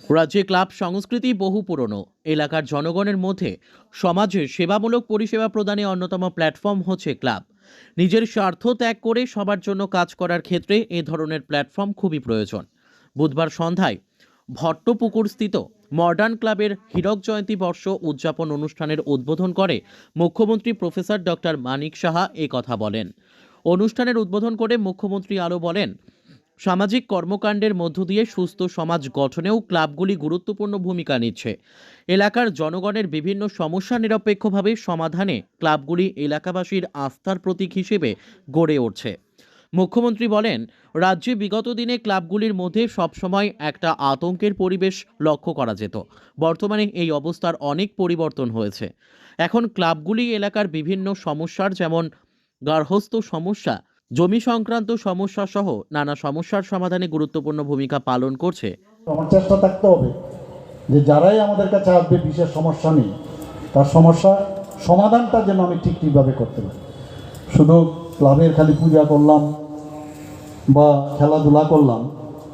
রাজ্যে ক্লাব সংস্কৃতি বহু পুরনো। এলাকার জনগণের মধ্যে সমাজের সেবামূলক পরিষেবা প্রদানে অন্যতম প্ল্যাটফর্ম হচ্ছে ক্লাব। নিজের স্বার্থ ত্যাগ করে সবার জন্য কাজ করার ক্ষেত্রে এ ধরনের প্ল্যাটফর্ম খুবই প্রয়োজন। বুধবার সন্ধ্যায় ভট্টপুকুর স্থিত মডার্ন ক্লাবের হীরক জয়ন্তী বর্ষ উদযাপন অনুষ্ঠানের উদ্বোধন করে মুখ্যমন্ত্রী প্রফেসর ডক্টর মানিক সাহা কথা বলেন। অনুষ্ঠানের উদ্বোধন করে মুখ্যমন্ত্রী আরও বলেন, সামাজিক কর্মকাণ্ডের মধ্য দিয়ে সুস্থ সমাজ গঠনেও ক্লাবগুলি গুরুত্বপূর্ণ ভূমিকা নিচ্ছে। এলাকার জনগণের বিভিন্ন সমস্যা নিরপেক্ষভাবে সমাধানে ক্লাবগুলি এলাকাবাসীর আস্থার প্রতীক হিসেবে গড়ে উঠছে। মুখ্যমন্ত্রী বলেন, রাজ্যে বিগত দিনে ক্লাবগুলির মধ্যে সবসময় একটা আতঙ্কের পরিবেশ লক্ষ্য করা যেত। বর্তমানে এই অবস্থার অনেক পরিবর্তন হয়েছে। এখন ক্লাবগুলি এলাকার বিভিন্ন সমস্যার, যেমন গার্হস্থ্য সমস্যা, জমি সংক্রান্ত সমস্যা সহ নানা সমস্যার সমাধানে গুরুত্বপূর্ণ ভূমিকা পালন করছে। আমার চেষ্টা থাকতে হবে যে যারাই আমাদের কাছে আসবে বিশেষ সমস্যা নেই, তার সমস্যা সমাধানটা যেন আমি ঠিকভাবে করতে পারি। শুধু ক্লাবের খালি পূজা করলাম বা খেলাধুলা করলাম,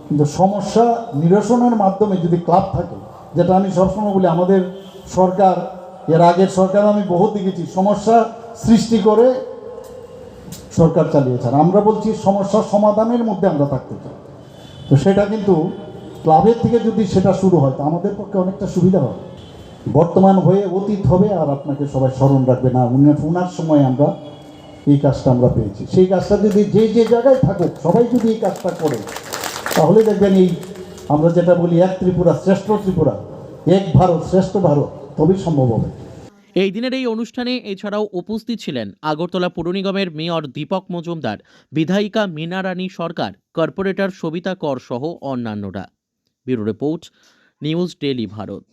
কিন্তু সমস্যা নিরসনের মাধ্যমে যদি ক্লাব থাকে, যেটা আমি সবসময় বলি, আমাদের সরকার, এর আগের সরকার আমি বহুত দেখেছি সমস্যা সৃষ্টি করে সরকার চালিয়েছে, আর আমরা বলছি সমস্যা সমাধানের মধ্যে আমরা থাকতে চাই। তো সেটা কিন্তু ক্লাবের থেকে যদি সেটা শুরু হয়, তো আমাদের পক্ষে অনেকটা সুবিধা হবে। বর্তমান হয়ে অতীত হবে, আর আপনাকে সবাই স্মরণ রাখবে না, উনার সময় আমরা এই কাজটা আমরা পেয়েছি। সেই কাজটা যদি যে জায়গায় থাকুক সবাই যদি এই কাজটা করে, তাহলে দেখবেন এই আমরা যেটা বলি এক ত্রিপুরা শ্রেষ্ঠ ত্রিপুরা, এক ভারত শ্রেষ্ঠ ভারত, তবেই সম্ভব হবে। এই দিনের এই অনুষ্ঠানে এছাড়াও উপস্থিত ছিলেন আগরতলা পুর নিগমের মেয়র দীপক মজুমদার, বিধায়িকা মীনা রানী সরকার, কর্পোরেটর সবিতা কর সহ অন্যান্যরা। Bureau report, news daily Bharat.